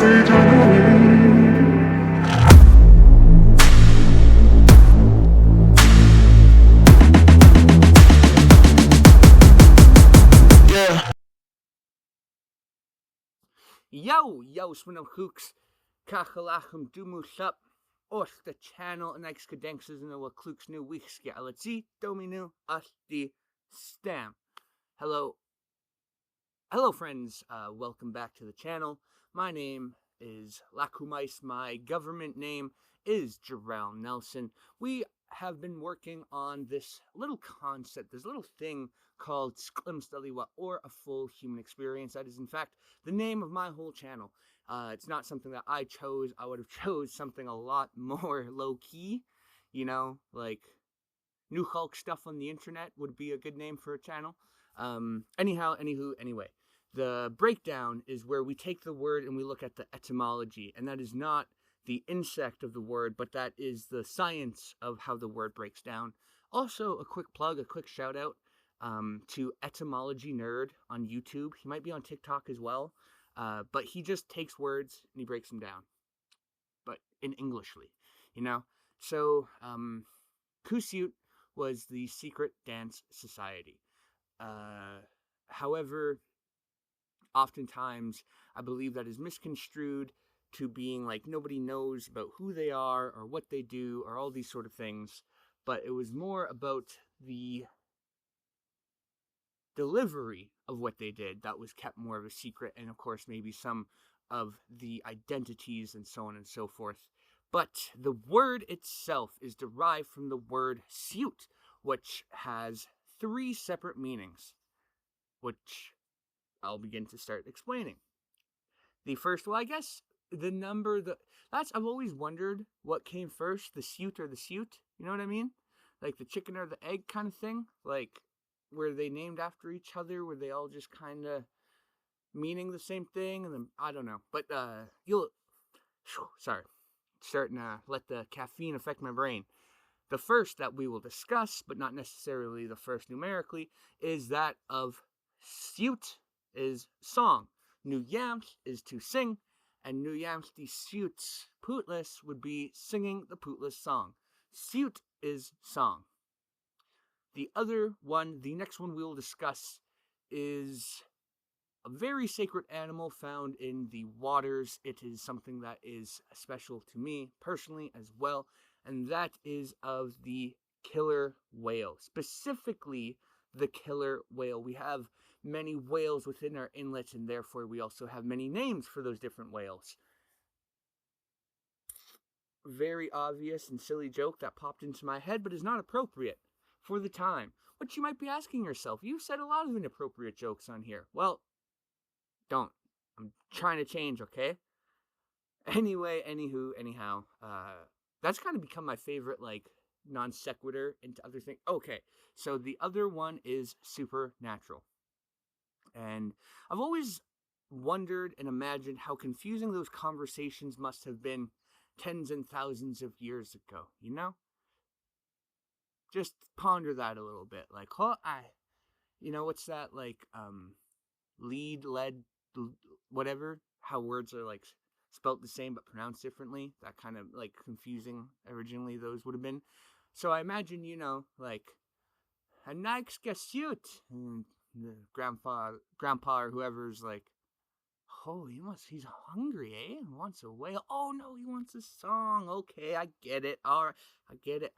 Yo, Smatmcuks, Kachalachem Dumushap, Osh the channel, and X Cadenxes and what Klukes new weeks get. Let's see, Dominu, Asti, Stam. Hello, friends. Welcome back to the channel. My name is Laaqwmays. My government name is Jarrell Nelson. We have been working on this little concept, this little thing called Stl'mstaliwa, or a full human experience. That is, in fact, the name of my whole channel. It's not something that I chose. I would have chose something a lot more low-key, like New Hulk stuff on the internet would be a good name for a channel. Anyway. The breakdown is where we take the word and we look at the etymology, and that is not the insect of the word, but that is the science of how the word breaks down. Also, a quick plug, a quick shout out to Etymology Nerd on YouTube. He might be on TikTok as well, but he just takes words and he breaks them down, but in Englishly, So, Kusyut was the secret dance society. However, oftentimes, I believe that is misconstrued to being like nobody knows about who they are or what they do or all these sort of things. But it was more about the delivery of what they did that was kept more of a secret. And of course, maybe some of the identities and so on and so forth. But the word itself is derived from the word syut, which has 3 separate meanings, which I'll begin to start explaining. The first, well, I guess I've always wondered what came first, the syut or the suit. You know what I mean? Like the chicken or the egg kind of thing. Like, were they named after each other? Were they all just kind of meaning the same thing? And then, I don't know. But, starting to let the caffeine affect my brain. The first that we will discuss, but not necessarily the first numerically, is that of syut is song. Nu yams is to sing, and nu yams the syuts pootless would be singing the pootless song. Syut is song. The next one we will discuss is a very sacred animal found in the waters. It is something that is special to me personally as well, and that is of the killer whale. Specifically, the killer whale. We have many whales within our inlets, and therefore we also have many names for those different whales. Very obvious and silly joke that popped into my head, but is not appropriate for the time. But you might be asking yourself, you've said a lot of inappropriate jokes on here. Well, don't. I'm trying to change, okay? Anyhow, that's kind of become my favorite, non sequitur into other things. Okay, so the other one is supernatural. And I've always wondered and imagined how confusing those conversations must have been tens and thousands of years ago, Just ponder that a little bit. Like, what's that, lead, whatever, how words are, spelt the same but pronounced differently. That kind of, confusing originally those would have been. So I imagine, a nice Kusyut. And the grandpa or whoever's like, oh, he's hungry, eh? He wants a whale. Oh, no, he wants a song. Okay, I get it. All right, I get it.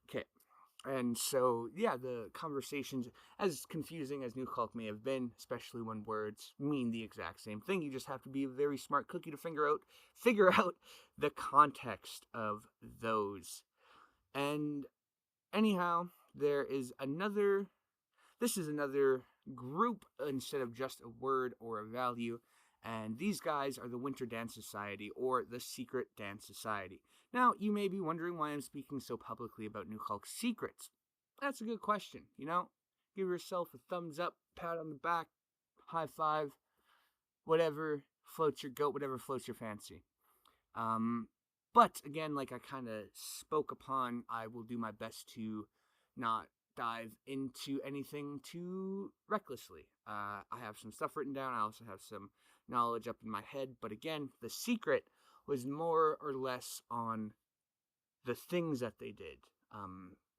Okay. And so, yeah, the conversations, as confusing as New Hulk may have been, especially when words mean the exact same thing, you just have to be a very smart cookie to figure out the context of those. And anyhow, this is another group instead of just a word or a value, and these guys are the Winter Dance Society, or the Secret Dance Society. Now, you may be wondering why I'm speaking so publicly about New Hulk's secrets. That's a good question, Give yourself a thumbs up, pat on the back, high five, whatever floats your goat, whatever floats your fancy. But, again, like I kind of spoke upon, I will do my best to not dive into anything too recklessly. I have some stuff written down. I also have some knowledge up in my head. But again, the secret was more or less on the things that they did.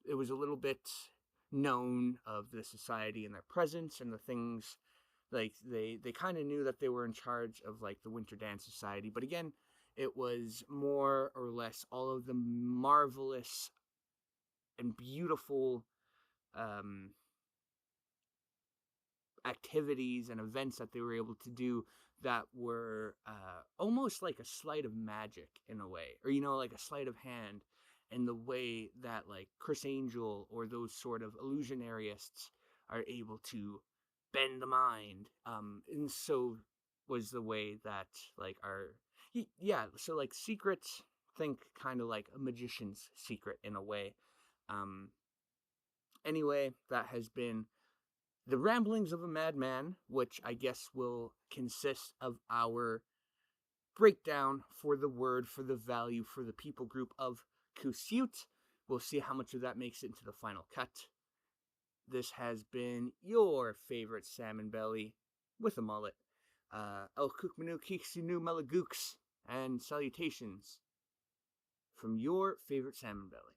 It was a little bit known of the society and their presence and the things, like they kind of knew that they were in charge of like the Winter Dance Society. But again, it was more or less all of the marvelous and beautiful activities and events that they were able to do that were almost like a sleight of magic in a way, or like a sleight of hand, in the way that like Chris Angel or those sort of illusionarists are able to bend the mind. And so was the way that like so like secrets, think kind of like a magician's secret in a way. Anyway, that has been the ramblings of a madman, which I guess will consist of our breakdown for the word, for the value, for the people group of Kusyut. We'll see how much of that makes it into the final cut. This has been your favorite salmon belly with a mullet. Laaqwmays, Smatmcuks, and salutations from your favorite salmon belly.